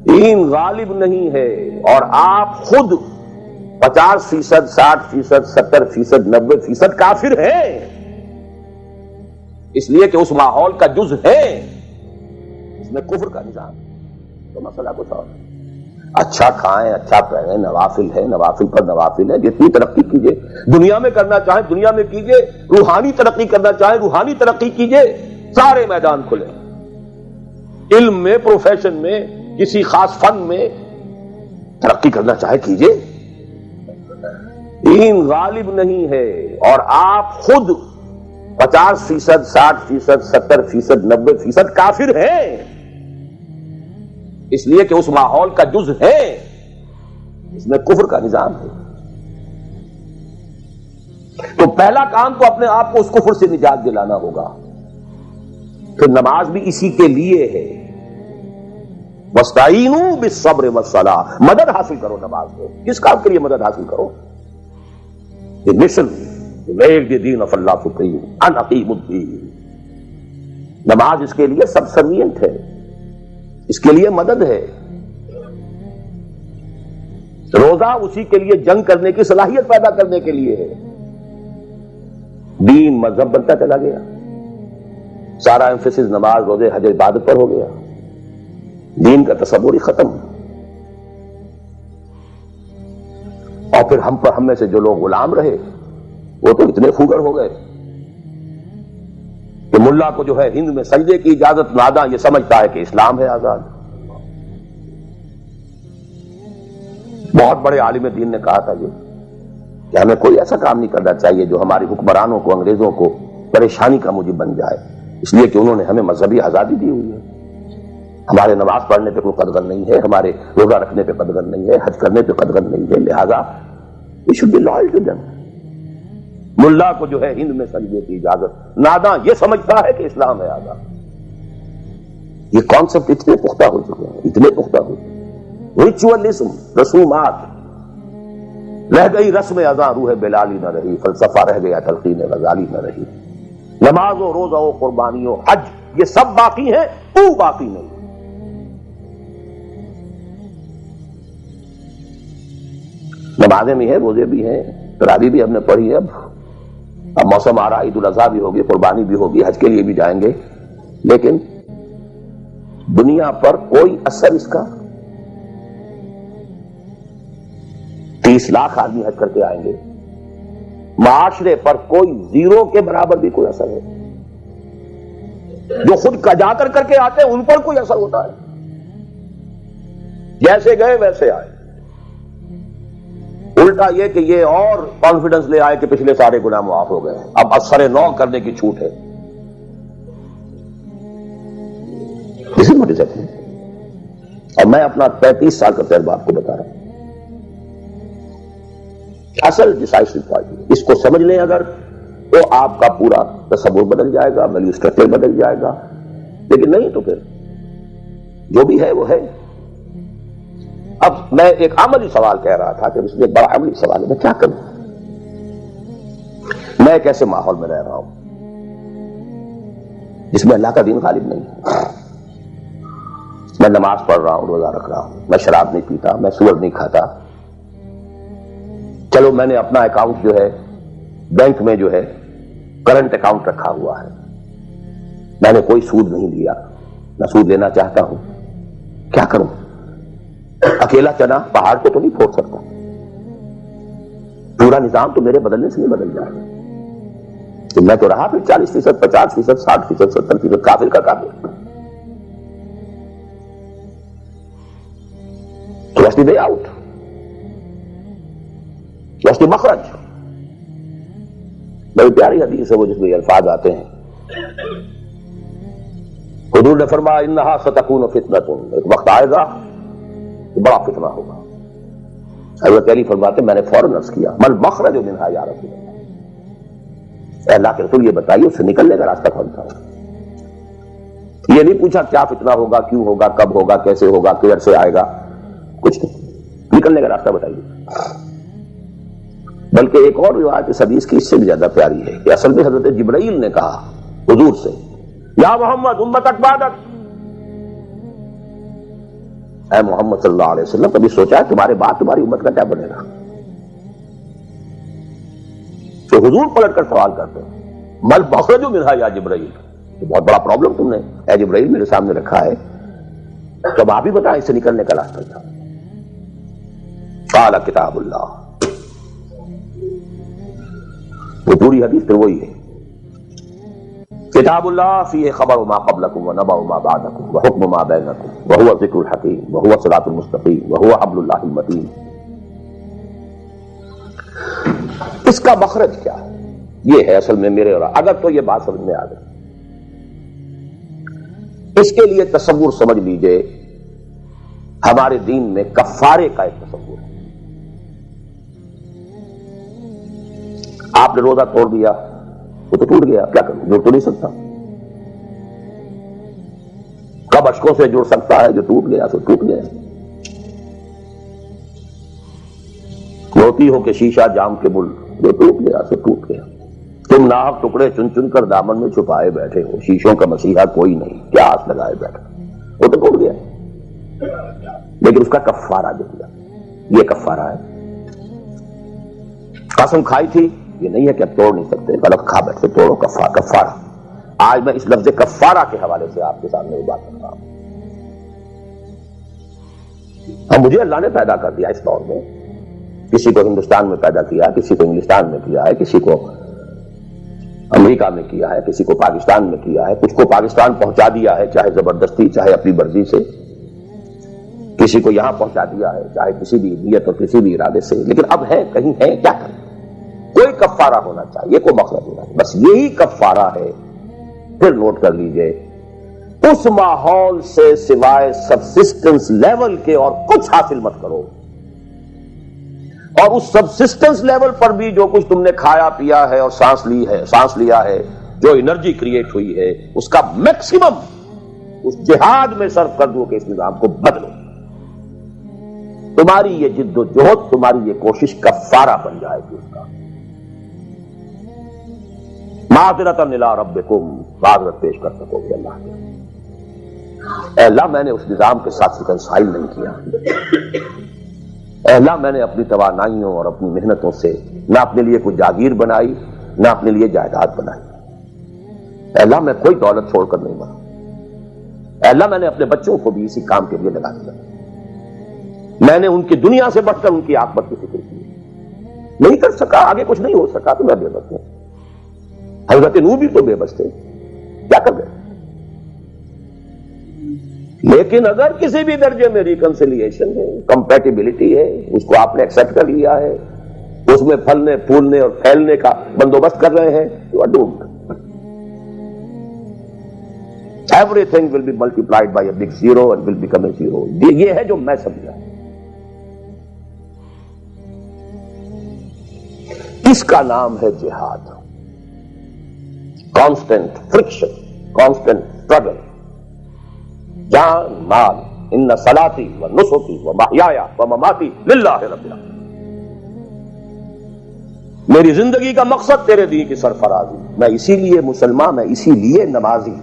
دین غالب نہیں ہے اور آپ خود 50%، 60%، 70%، 90% کافر ہیں، اس لیے کہ اس ماحول کا جز ہے، اس میں کفر کا نظام ہے۔ تو مسئلہ کچھ اور ہے۔ اچھا کھائیں، اچھا پہنیں، نوافل ہے، نوافل پر نوافل ہے، جتنی ترقی کیجئے، دنیا میں کرنا چاہیں دنیا میں کیجئے، روحانی ترقی کرنا چاہیں روحانی ترقی کیجئے، سارے میدان کھلے، علم میں، پروفیشن میں، کسی خاص فن میں ترقی کرنا چاہے کیجئے۔ دین غالب نہیں ہے اور آپ خود 50%، 60%، 70%، 90% کافر ہیں، اس لیے کہ اس ماحول کا جز ہے، اس میں کفر کا نظام ہے۔ تو پہلا کام تو اپنے آپ کو اس کفر سے نجات دلانا ہوگا۔ پھر نماز بھی اسی کے لیے ہے، وَاسْتَعِینُوا بِالصَّبْرِ وَالصَّلَاةِ، مدد حاصل کرو نماز سے۔ کس کام کے لیے مدد حاصل کرو؟ The mission to make the deen of Allah supreme and aqim الدین۔ نماز اس کے لیے سبسروینٹ ہے، اس کے لیے مدد ہے۔ روزہ اسی کے لیے جنگ کرنے کی صلاحیت پیدا کرنے کے لیے ہے۔ دین مذہب بنتا چلا گیا، سارا ایمفیسس نماز، روزے، حج، عبادت پر ہو گیا، دین کا تصور ہی ختم۔ اور پھر ہم میں سے جو لوگ غلام رہے وہ تو اتنے پھوگر ہو گئے کہ ملا کو جو ہے ہند میں سجدے کی اجازت، ناداں یہ سمجھتا ہے کہ اسلام ہے آزاد۔ بہت بڑے عالم دین نے کہا تھا یہ کہ ہمیں کوئی ایسا کام نہیں کرنا چاہیے جو ہماری حکمرانوں کو، انگریزوں کو پریشانی کا موجب بن جائے، اس لیے کہ انہوں نے ہمیں مذہبی آزادی دی ہوئی ہے۔ ہمارے نماز پڑھنے پہ کوئی قدغن نہیں ہے، ہمارے روزہ رکھنے پہ قدغن نہیں ہے، حج کرنے پہ قدغن نہیں ہے، لہذا we should be loyal to them۔ ملا کو جو ہے ہند میں سجدے کی اجازت، ناداں یہ سمجھتا ہے کہ اسلام ہے آزاد۔ یہ کانسیپٹ اتنے پختہ ہو چکے ہیں، اتنے پختہ ہو چکے ہیں۔ ریچولزم، رسومات، رہ گئی رسم ازاں روح بلالی نہ رہی، فلسفہ رہ گیا تلقین غزالی نہ رہی۔ نماز و روزہ و قربانی و حج یہ سب باقی ہیں، تو باقی نہیں۔ نمازیں بھی ہیں، روزے بھی ہیں، تراویح بھی ہم نے پڑھی ہے۔ اب موسم آ رہا، عید الاضحیٰ بھی ہوگی، قربانی بھی ہوگی، حج کے لیے بھی جائیں گے، لیکن دنیا پر کوئی اثر اس کا؟ 30 لاکھ آدمی حج کر کے آئیں گے، معاشرے پر کوئی زیرو کے برابر بھی کوئی اثر ہے؟ جو خود جا کر کے آتے ہیں ان پر کوئی اثر ہوتا ہے؟ جیسے گئے ویسے آئے۔ الٹا یہ کہ یہ اور کانفیڈنس لے آئے کہ پچھلے سارے گناہ معاف ہو گئے، اب اثر نو کرنے کی چھوٹ ہے۔ اسی وجہ سے اور میں اپنا 35 سال کا تجربہ آپ کو بتا رہا ہوں۔ اصل ڈیسائیسو پوائنٹ اس کو سمجھ لیں اگر، تو آپ کا پورا تصور بدل جائے گا، ویلیو اسٹرکچر بدل جائے گا، لیکن نہیں تو پھر جو بھی ہے وہ ہے۔ اب میں ایک عملی سوال کہہ رہا تھا کہ اس میں بڑا عملی سوال ہے، میں کیا کروں؟ میں ایک ایسے ماحول میں رہ رہا ہوں جس میں اللہ کا دین غالب نہیں ہے۔ میں نماز پڑھ رہا ہوں، روزہ رکھ رہا ہوں، میں شراب نہیں پیتا، میں سور نہیں کھاتا، چلو میں نے اپنا اکاؤنٹ جو ہے بینک میں جو ہے کرنٹ اکاؤنٹ رکھا ہوا ہے، میں نے کوئی سود نہیں لیا، نہ سود لینا چاہتا ہوں، کیا کروں؟ اکیلا چنا پہاڑ کو تو نہیں پھوڑ سکتا، پورا نظام تو میرے بدلنے سے نہیں بدل جائے گا۔ تو میں تو رہا پھر 40%، 50%، 60%، 70% کافر کا کافر۔ What's the way out? What's the مخرج؟ بڑی پیاری حدیث ہے وہ جس میں یہ الفاظ آتے ہیں۔ حضور نے فرمایا انہا ستکون فتنۃ، ایک وقت آئے گا کہ بڑا فتنہ ہوگا۔ حضرت علی فرماتے میں نے فوراً عرض کیا مل مخرج منہا یا رسول اللہ، اے اللہ کے رسول یہ بتائیے اس سے نکلنے کا راستہ کون سا ہوگا؟ یہ نہیں پوچھا کیا فتنہ ہوگا، کیوں ہوگا، کب ہوگا، کیسے ہوگا، کدھر سے آئے گا، کچھ نہیں، نکلنے کا راستہ بتائیے۔ بلکہ ایک اور روایت اس حدیث کی اس سے بھی زیادہ پیاری ہے کہ اصل میں حضرت جبرائیل نے کہا حضور سے یا محمد امتک بعدک، اے محمد صلی اللہ علیہ وسلم کبھی سوچا ہے تمہارے بعد تمہاری امت کا کیا بنے گا؟ تو حضور پلٹ کر سوال کرتے ہیں مل مخرج منہا یا جبرائیل، تو بہت بڑا پرابلم تم نے اے جبرائیل میرے سامنے رکھا ہے، تو اب آپ ہی بتائیں اس سے نکلنے کا راستہ کیا؟ قال کتاب اللہ، وہ پوری حدیث پھر وہی ہے، کتاب اللہ فیہ خبر ما قبلکم ونبأ ما بعدکم وحکم ما بینکم وہو ذکر الحکیم وہو الصراط المستقیم وہو حبل اللہ المتین۔ اس کا مخرج کیا ہے؟ یہ ہے اصل میں میرے اور اگر تو یہ بات سمجھ میں آ گئی، اس کے لیے تصور سمجھ لیجئے، ہمارے دین میں کفارے کا ایک تصور ہے۔ آپ نے روزہ توڑ دیا وہ تو ٹوٹ گیا، کیا کروں؟ جڑ تو نہیں سکتا۔ کب اشکوں سے جڑ سکتا ہے؟ جو ٹوٹ گیا تو ٹوٹ گیا۔ موتی ہو کہ شیشہ جام کے بل، جو ٹوٹ گیا تو ٹوٹ گیا۔ تم ناحق ٹکڑے چن چن کر دامن میں چھپائے بیٹھے ہو، شیشوں کا مسیحا کوئی نہیں، کیا آس لگائے بیٹھے، وہ تو ٹوٹ گیا، لیکن اس کا کفارہ جو دیا، یہ کفارہ ہے۔ قسم کھائی تھی، یہ نہیں ہے کہ اب توڑ نہیں سکتے، غلط کھا بیٹھے، توڑو کفارہ۔ آج میں اس لفظ کفارہ کے حوالے سے آپ کے سامنے وہ بات کر رہا ہوں۔ اب مجھے اللہ نے پیدا کر دیا اس دور میں، کسی کو ہندوستان میں پیدا کیا، کسی کو انگلستان میں کیا ہے، کسی کو امریکہ میں کیا ہے، کسی کو پاکستان میں کیا ہے، کچھ کو پاکستان پہنچا دیا ہے، چاہے زبردستی چاہے اپنی مرضی سے، کسی کو یہاں پہنچا دیا ہے چاہے کسی بھی نیت اور کسی بھی ارادے سے، لیکن اب ہے کہیں ہے، کیا کریں؟ کوئی کفارہ ہونا چاہیے، کوئی مخرج ہونا چاہیے، بس یہی کفارہ ہے۔ پھر نوٹ کر لیجئے، اس ماحول سے سوائے سبسسٹنس لیول کے اور کچھ حاصل مت کرو، اور اس سبسسٹنس لیول پر بھی جو کچھ تم نے کھایا پیا ہے اور سانس لیا ہے، جو انرجی کریٹ ہوئی ہے، اس کا میکسیمم اس جہاد میں صرف کر دو کہ اس نظام کو بدلو۔ تمہاری یہ جد و جہد، تمہاری یہ کوشش کفارہ بن جائے گی اس کا۔ معذرۃ الی ربکم، معذرت پیش کر سکو گے اللہ کے۔ اے اللہ میں نے اس نظام کے ساتھ ریکنسائل نہیں کیا، اے اللہ میں نے اپنی توانائیوں اور اپنی محنتوں سے نہ اپنے لیے کوئی جاگیر بنائی، نہ اپنے لیے جائیداد بنائی۔ اے اللہ میں کوئی دولت چھوڑ کر نہیں مرا، اے اللہ میں نے اپنے بچوں کو بھی اسی کام کے لیے لگا دیا، میں نے ان کی دنیا سے بڑھ کر ان کی عاقبت کی فکر کی، نہیں کر سکا، آگے کچھ نہیں ہو سکا تو میں بے بس ہوں۔ حضرت نوح بھی تو بے بس تھے، کیا کر گئے؟ لیکن اگر کسی بھی درجے میں ریکنسیلیشن ہے، کمپیٹیبلٹی ہے، اس کو آپ نے ایکسپٹ کر لیا ہے، اس میں پھلنے پھولنے اور پھیلنے کا بندوبست کر رہے ہیں، you are doomed. Everything will be multiplied by a big zero and will become a zero. یہ ہے جو میں سمجھا۔ اس کا نام ہے جہاد، کانسٹنٹ فرکشن، کانسٹنٹ اسٹرگل، جان مال، ان صلاتی و نسکی و محیایا و مماتی للہ رب العالمین۔ میری زندگی کا مقصد تیرے دین کی سرفرازی، میں اسی لیے مسلمان، میں اسی لیے نمازی۔